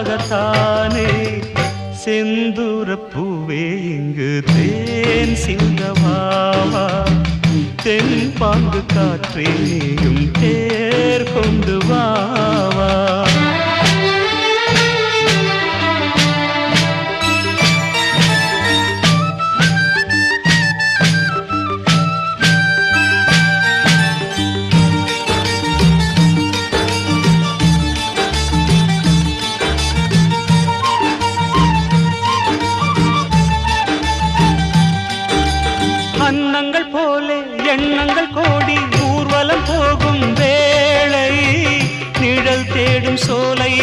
உனக்காகத்தானே செந்தூரப் பூவே இங்கு தேன் சிந்தவாவா தென் பாங்கு காற்றே நீயும் தேர் கொண்டு வாவா அன்னங்கள் போலே எண்ணங்கள் கோடி ஊர்வலம் போகும் வேளை நிழல் தேடும் சோலை